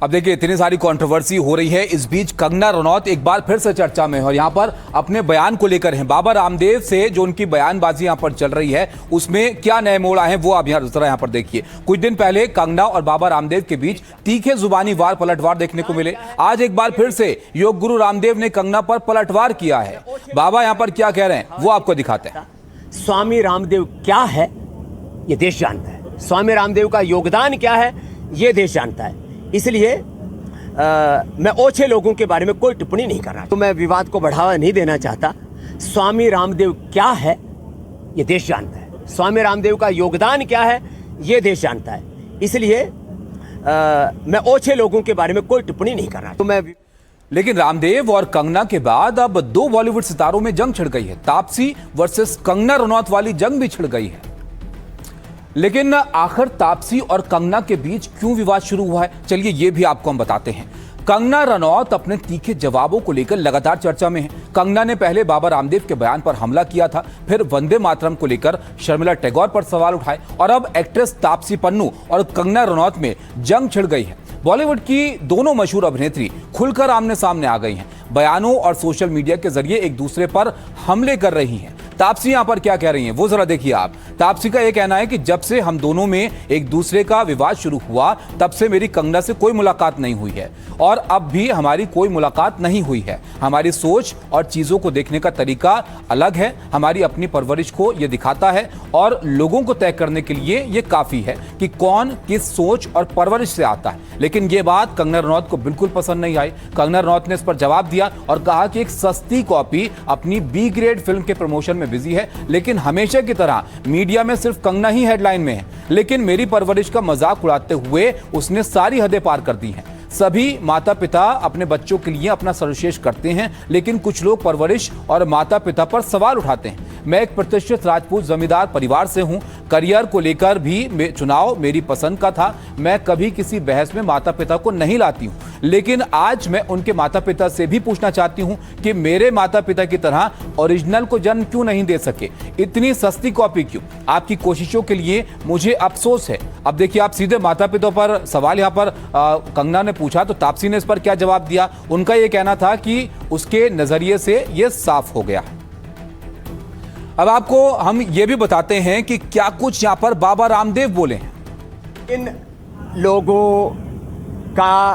अब देखिए इतनी सारी कंट्रोवर्सी हो रही है, इस बीच कंगना रनौत एक बार फिर से चर्चा में है और यहाँ पर अपने बयान को लेकर हैं। बाबा रामदेव से जो उनकी बयानबाजी यहाँ पर चल रही है उसमें क्या नए मोड़ आए हैं वो आप जरा यहाँ पर देखिए। कुछ दिन पहले कंगना और बाबा रामदेव के बीच तीखे जुबानी वार पलटवार देखने को मिले। आज एक बार फिर से योग गुरु रामदेव ने कंगना पर पलटवार किया है। बाबा यहाँ पर क्या कह रहे हैं वो आपको दिखाते हैं। स्वामी रामदेव क्या है ये देश जानता है, स्वामी रामदेव का योगदान क्या है ये देश जानता है। इसलिए मैं ओछे लोगों के बारे में कोई टिप्पणी नहीं कर रहा, तो मैं विवाद को बढ़ावा नहीं देना चाहता। स्वामी रामदेव क्या है ये देश जानता है, स्वामी रामदेव का योगदान क्या है ये देश जानता है। इसलिए मैं ओछे लोगों के बारे में कोई टिप्पणी नहीं कर रहा, तो मैं। लेकिन रामदेव और कंगना के बाद अब दो बॉलीवुड सितारों में जंग छिड़ गई है। तापसी वर्सेस कंगना रनौत वाली जंग भी छिड़ गई है। लेकिन आखिर तापसी और कंगना के बीच क्यों विवाद शुरू हुआ है, चलिए ये भी आपको हम बताते हैं। कंगना रनौत अपने तीखे जवाबों को लेकर लगातार चर्चा में है। कंगना ने पहले बाबा रामदेव के बयान पर हमला किया था, फिर वंदे मातरम को लेकर शर्मिला टैगोर पर सवाल उठाए और अब एक्ट्रेस तापसी पन्नू और कंगना रनौत में जंग छिड़ गई है। बॉलीवुड की दोनों मशहूर अभिनेत्री खुलकर आमने सामने आ गई हैं। बयानों और सोशल मीडिया के जरिए एक दूसरे पर हमले कर रही हैं। तापसी यहां पर क्या कह रही हैं वो जरा देखिए आप। तापसी का यह कहना है कि जब से हम दोनों में एक दूसरे का विवाद शुरू हुआ तब से मेरी कंगना से कोई मुलाकात नहीं हुई है और अब भी हमारी कोई मुलाकात नहीं हुई है। हमारी सोच और चीजों को देखने का तरीका अलग है। हमारी अपनी परवरिश को यह दिखाता है और लोगों को तय करने के लिए यह काफी है कि कौन किस सोच और परवरिश से आता है। लेकिन यह बात कंगना रनौत को बिल्कुल पसंद नहीं आई। कंगना रनौत ने इस पर जवाब दिया और कहा कि एक सस्ती कॉपी अपनी बी ग्रेड फिल्म के प्रमोशन में बिजी है, लेकिन हमेशा की तरह मीडिया में सिर्फ कंगना ही हेडलाइन में है। लेकिन मेरी परवरिश का मजाक उड़ाते हुए उसने सारी हदें पार कर दी हैं। सभी माता पिता अपने बच्चों के लिए अपना सर्वश्रेष्ठ करते हैं, लेकिन कुछ लोग परवरिश और माता पिता पर सवाल उठाते हैं। मैं एक प्रतिष्ठित राजपूत जमींदार परिवार से हूं। करियर को लेकर भी चुनाव मेरी पसंद का था। मैं कभी किसी बहस में माता पिता को नहीं लाती हूं, लेकिन आज मैं उनके माता पिता से भी पूछना चाहती हूं कि मेरे माता पिता की तरह ओरिजिनल को जन्म क्यों नहीं दे सके, इतनी सस्ती कॉपी क्यों। आपकी कोशिशों के लिए मुझे अफसोस है। अब देखिए आप सीधे माता पिता पर सवाल यहां पर कंगना ने पूछा तो तापसी ने इस पर क्या जवाब दिया। उनका यह कहना था कि उसके नजरिए से यह साफ हो गया। अब आपको हम ये भी बताते हैं कि क्या कुछ यहां पर बाबा रामदेव बोले हैं। इन लोगों का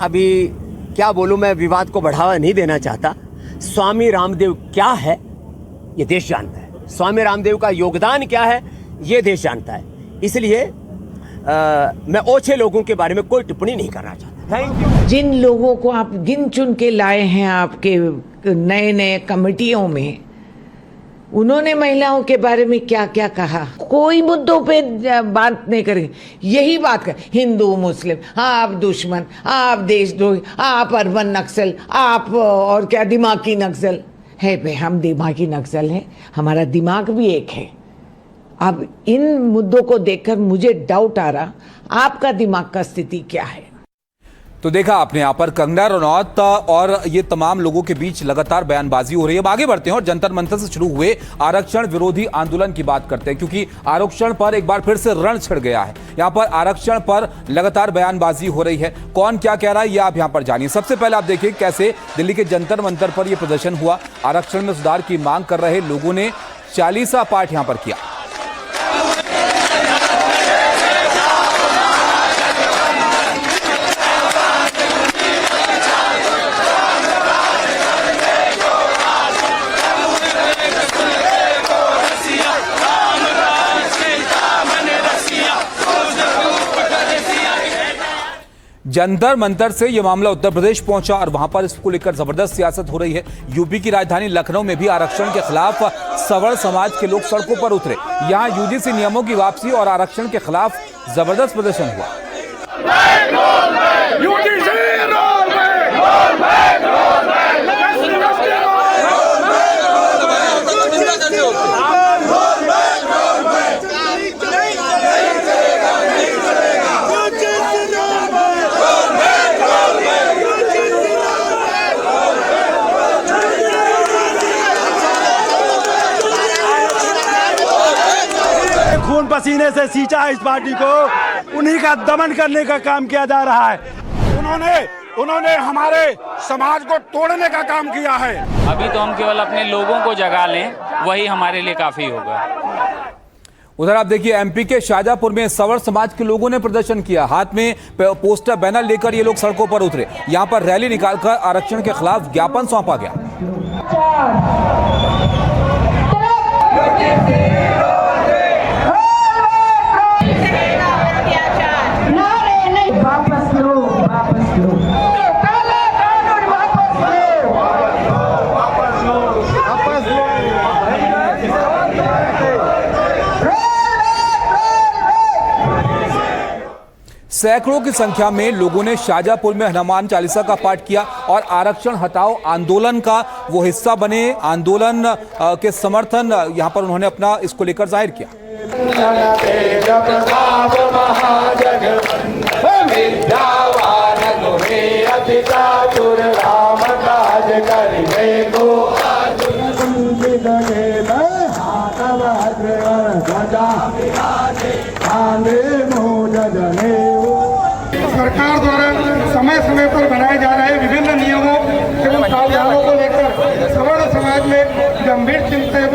अभी क्या बोलूं, मैं विवाद को बढ़ावा नहीं देना चाहता। स्वामी रामदेव क्या है ये देश जानता है, स्वामी रामदेव का योगदान क्या है ये देश जानता है। इसलिए मैं ओछे लोगों के बारे में कोई टिप्पणी नहीं करना चाहता। Thank you. जिन लोगों को आप गिन चुन के लाए हैं आपके नए नए कमेटियों में, उन्होंने महिलाओं के बारे में क्या क्या कहा। कोई मुद्दों पे बात नहीं करेंगे, यही बात कर हिंदू मुस्लिम, आप दुश्मन, आप देशद्रोही, आप अर्बन नक्सल, आप और क्या दिमागी नक्सल है। भाई हम दिमागी नक्सल हैं, हमारा दिमाग भी एक है। अब इन मुद्दों को देखकर मुझे डाउट आ रहा आपका दिमाग का स्थिति क्या है। तो देखा आपने यहाँ पर कंगना रनौत और ये तमाम लोगों के बीच लगातार बयानबाजी हो रही है। अब आगे बढ़ते हैं और जंतर मंतर से शुरू हुए आरक्षण विरोधी आंदोलन की बात करते हैं, क्योंकि आरक्षण पर एक बार फिर से रण छिड़ गया है। यहाँ पर आरक्षण पर लगातार बयानबाजी हो रही है। कौन क्या कह रहा है ये आप यहाँ पर जानिए। सबसे पहले आप देखिए कैसे दिल्ली के जंतर मंतर पर यह प्रदर्शन हुआ। आरक्षण में सुधार की मांग कर रहे लोगों ने चालीसा पाठ यहाँ पर किया। जंतर मंतर से यह मामला उत्तर प्रदेश पहुंचा और वहां पर इसको लेकर जबरदस्त सियासत हो रही है। यूपी की राजधानी लखनऊ में भी आरक्षण के खिलाफ सवर्ण समाज के लोग सड़कों पर उतरे। यहां यूजीसी नियमों की वापसी और आरक्षण के खिलाफ जबरदस्त प्रदर्शन हुआ। खून पसीने से सींचा है इस पार्टी को। उन्हीं का दमन करने का काम किया जा रहा है। उन्होंने हमारे समाज को तोड़ने का काम किया है। अभी तो हम केवल अपने लोगों को जगा लें, वही हमारे लिए काफी होगा। उधर आप देखिए एमपी के शाहजहांपुर में सवर्ण समाज के लोगों ने प्रदर्शन किया। हाथ में पोस्टर बैनर लेकर ये लोग सड़कों पर उतरे। यहां पर रैली निकालकर आरक्षण के खिलाफ ज्ञापन सौंपा गया। सैकड़ों की संख्या में लोगों ने शाहजहांपुर में हनुमान चालीसा का पाठ किया और आरक्षण हटाओ आंदोलन का वो हिस्सा बने। आंदोलन के समर्थन यहां पर उन्होंने अपना इसको लेकर जाहिर किया। सरकार द्वारा समय समय पर बनाए जा रहे विभिन्न नियमों एवं प्रावधानों को लेकर सवर्ण समाज में गंभीर चिंता है।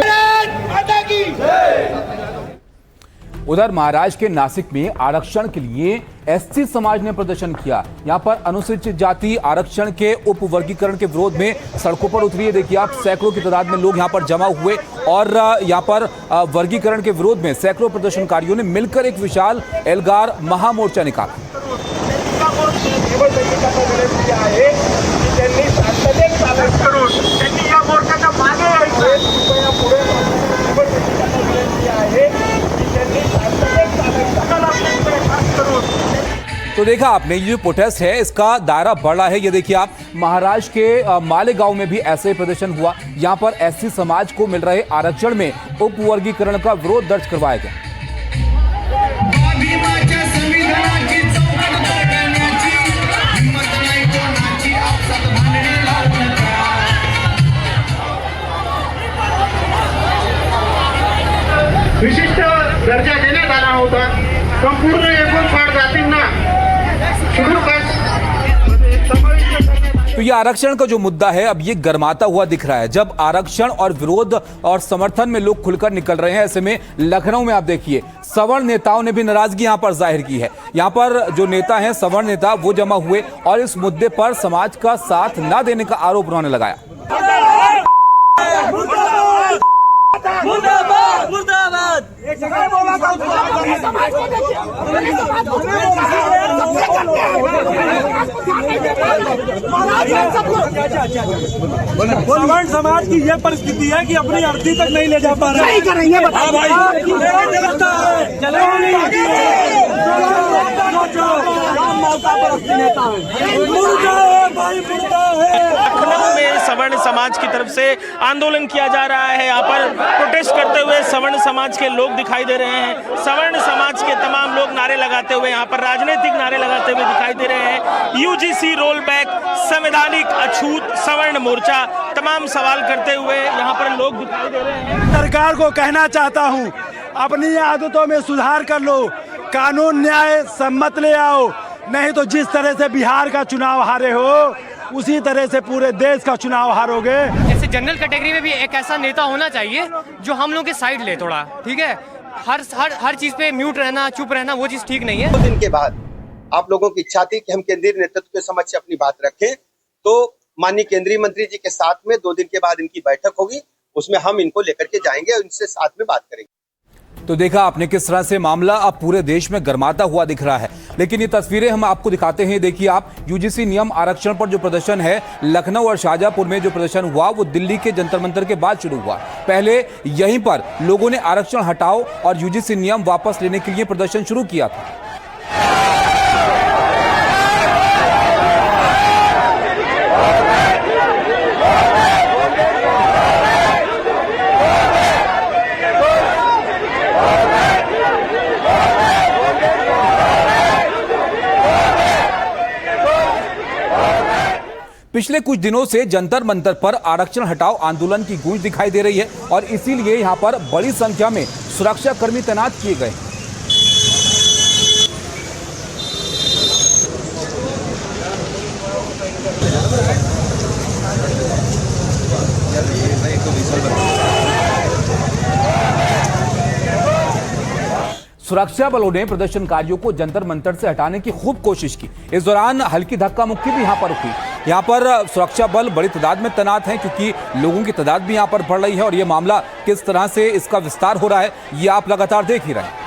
उधर महाराष्ट्र के नासिक में आरक्षण के लिए एससी समाज ने प्रदर्शन किया। यहां पर अनुसूचित जाति आरक्षण के उपवर्गीकरण के विरोध में सड़कों पर उतरी है। देखिए आप सैकड़ों की तादाद में लोग यहां पर जमा हुए और यहां पर वर्गीकरण के विरोध में सैकड़ों प्रदर्शनकारियों ने मिलकर एक विशाल एल्गार महामोर्चा निकाला। तो देखा आपने ये जो प्रोटेस्ट है इसका दायरा बढ़ रहा है। ये देखिए आप महाराष्ट्र के मालेगांव में भी ऐसे प्रदर्शन हुआ। यहां पर एससी समाज को मिल रहे आरक्षण में उपवर्गीकरण का विरोध दर्ज करवाया गया। विशिष्ट दर्जा देण्यात आला होता। संपूर्ण 59 जातींना तो ये आरक्षण का जो मुद्दा है अब ये गर्माता हुआ दिख रहा है। जब आरक्षण और विरोध और समर्थन में लोग खुलकर निकल रहे हैं, ऐसे में लखनऊ में आप देखिए सवर्ण नेताओं ने भी नाराजगी यहां पर जाहिर की है। यहां पर जो नेता हैं सवर्ण नेता वो जमा हुए और इस मुद्दे पर समाज का साथ न देने का आरोप उन्होंने लगाया। सवर्ण समाज की ये परिस्थिति है कि अपनी अर्थी तक नहीं ले जा पा रहे। नहीं करेंगे लखनऊ में सवर्ण समाज की तरफ से आंदोलन किया जा रहा है। यहाँ पर प्रोटेस्ट करते हुए सवर्ण समाज के लोग दिखाई दे रहे हैं। सवर्ण समाज के तमाम लोग नारे लगाते हुए यहाँ पर राजनीतिक नारे लगाते हुए दिखाई दे रहे हैं। यूजीसी रोल बैक, संवैधानिक अछूत, सवर्ण मोर्चा, तमाम सवाल करते हुए यहाँ पर लोग दिखाई दे रहे हैं। सरकार को कहना चाहता हूँ अपनी आदतों में सुधार कर लो, कानून न्याय सम्मत ले आओ, नहीं तो जिस तरह से बिहार का चुनाव हारे हो उसी तरह से पूरे देश का चुनाव हारोगे। जैसे जनरल कैटेगरी में भी एक ऐसा नेता होना चाहिए जो हम लोग के साइड ले थोड़ा, ठीक है। हर चीज पे म्यूट रहना, चुप रहना, वो चीज ठीक नहीं है। 2 दिन के बाद आप लोगों की इच्छा थी कि हम केंद्रीय नेतृत्व के समक्ष अपनी बात रखें, तो माननीय केंद्रीय मंत्री जी के साथ में 2 दिन के बाद इनकी बैठक होगी, उसमें हम इनको लेकर के जाएंगे और इनसे साथ में बात करेंगे। तो देखा आपने किस तरह से मामला अब पूरे देश में गर्माता हुआ दिख रहा है। लेकिन ये तस्वीरें हम आपको दिखाते हैं। देखिए आप यूजीसी नियम आरक्षण पर जो प्रदर्शन है लखनऊ और शाहजहांपुर में जो प्रदर्शन हुआ वो दिल्ली के जंतर मंतर के बाद शुरू हुआ। पहले यहीं पर लोगों ने आरक्षण हटाओ और यूजीसी नियम वापस लेने के लिए प्रदर्शन शुरू किया था। पिछले कुछ दिनों से जंतर मंतर पर आरक्षण हटाओ आंदोलन की गूंज दिखाई दे रही है और इसीलिए यहां पर बड़ी संख्या में सुरक्षा कर्मी तैनात किए गए। सुरक्षा बलों ने प्रदर्शनकारियों को जंतर मंतर से हटाने की खूब कोशिश की। इस दौरान हल्की धक्का मुक्की भी यहां पर हुई। यहां पर सुरक्षा बल बड़ी तादाद में तैनात हैं क्योंकि लोगों की तादाद भी यहां पर बढ़ रही है और यह मामला किस तरह से इसका विस्तार हो रहा है ये आप लगातार देख ही रहे हैं।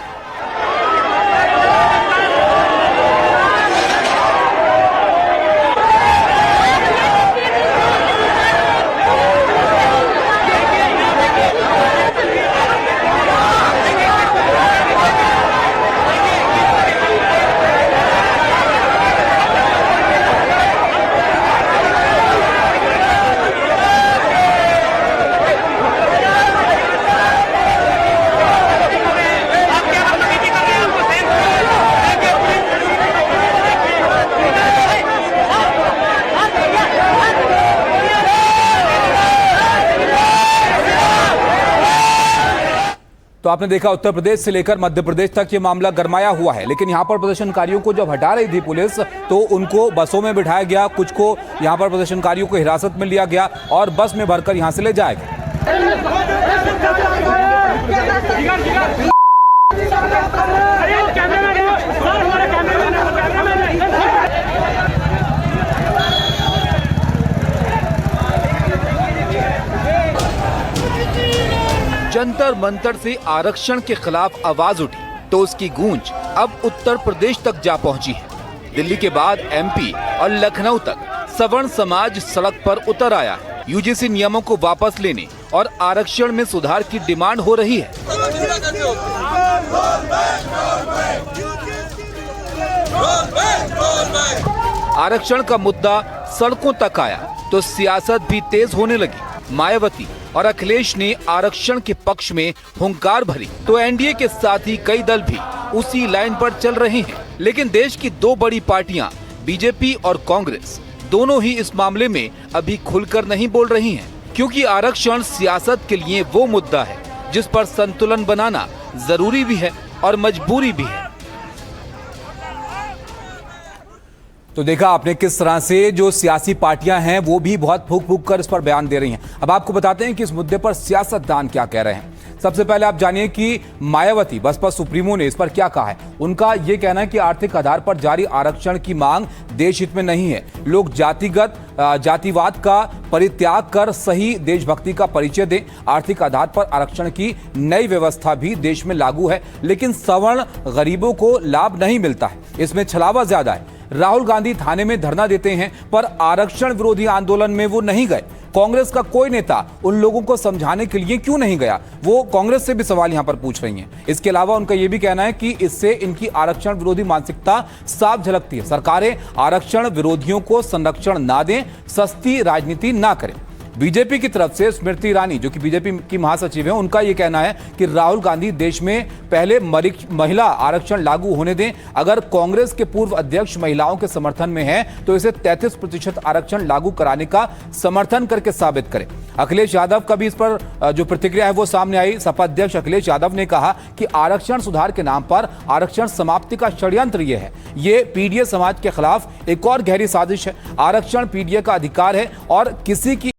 तो आपने देखा उत्तर प्रदेश से लेकर मध्य प्रदेश तक ये मामला गरमाया हुआ है, लेकिन यहाँ पर प्रदर्शनकारियों को जब हटा रही थी पुलिस तो उनको बसों में बिठाया गया, कुछ को यहाँ पर प्रदर्शनकारियों को हिरासत में लिया गया और बस में भरकर यहाँ से ले जाया गया। जंतर मंतर से आरक्षण के खिलाफ आवाज उठी तो उसकी गूंज अब उत्तर प्रदेश तक जा पहुंची है। दिल्ली के बाद एमपी और लखनऊ तक सवर्ण समाज सड़क पर उतर आया है। यूजीसी नियमों को वापस लेने और आरक्षण में सुधार की डिमांड हो रही है। आरक्षण का मुद्दा सड़कों तक आया तो सियासत भी तेज होने लगी। मायावती और अखिलेश ने आरक्षण के पक्ष में हुंकार भरी तो एनडीए के साथ ही कई दल भी उसी लाइन पर चल रहे हैं। लेकिन देश की दो बड़ी पार्टियां बीजेपी और कांग्रेस दोनों ही इस मामले में अभी खुलकर नहीं बोल रही हैं, क्योंकि आरक्षण सियासत के लिए वो मुद्दा है जिस पर संतुलन बनाना जरूरी भी है और मजबूरी भी है। तो देखा आपने किस तरह से जो सियासी पार्टियां हैं वो भी बहुत फूंक फूंक कर इस पर बयान दे रही हैं। अब आपको बताते हैं कि इस मुद्दे पर सियासतदान क्या कह रहे हैं। सबसे पहले आप जानिए कि मायावती बसपा सुप्रीमो ने इस पर क्या कहा है। उनका यह कहना है कि आर्थिक आधार पर जारी आरक्षण की मांग देश हित में नहीं है। लोग जातिवाद का परित्याग कर सही देशभक्ति का परिचय दें। आर्थिक आधार पर आरक्षण की नई व्यवस्था भी देश में लागू है, लेकिन सवर्ण गरीबों को लाभ नहीं मिलता है, इसमें छलावा ज्यादा है। राहुल गांधी थाने में धरना देते हैं पर आरक्षण विरोधी आंदोलन में वो नहीं गए। कांग्रेस का कोई नेता उन लोगों को समझाने के लिए क्यों नहीं गया, वो कांग्रेस से भी सवाल यहां पर पूछ रही हैं। इसके अलावा उनका यह भी कहना है कि इससे इनकी आरक्षण विरोधी मानसिकता साफ झलकती है। सरकारें आरक्षण विरोधियों को संरक्षण ना दें, सस्ती राजनीति ना करें। बीजेपी की तरफ से स्मृति ईरानी जो कि बीजेपी की महासचिव है, उनका यह कहना है कि राहुल गांधी देश में पहले महिला आरक्षण लागू होने दें। अगर कांग्रेस के पूर्व अध्यक्ष महिलाओं के समर्थन में है तो इसे 33% आरक्षण लागू कराने का समर्थन करके साबित करें। अखिलेश यादव का भी इस पर जो प्रतिक्रिया है वो सामने आई। सपा अध्यक्ष अखिलेश यादव ने कहा कि आरक्षण सुधार के नाम पर आरक्षण समाप्ति का षड्यंत्र ये है। ये पीडीए समाज के खिलाफ एक और गहरी साजिश है। आरक्षण पीडीए का अधिकार है और किसी की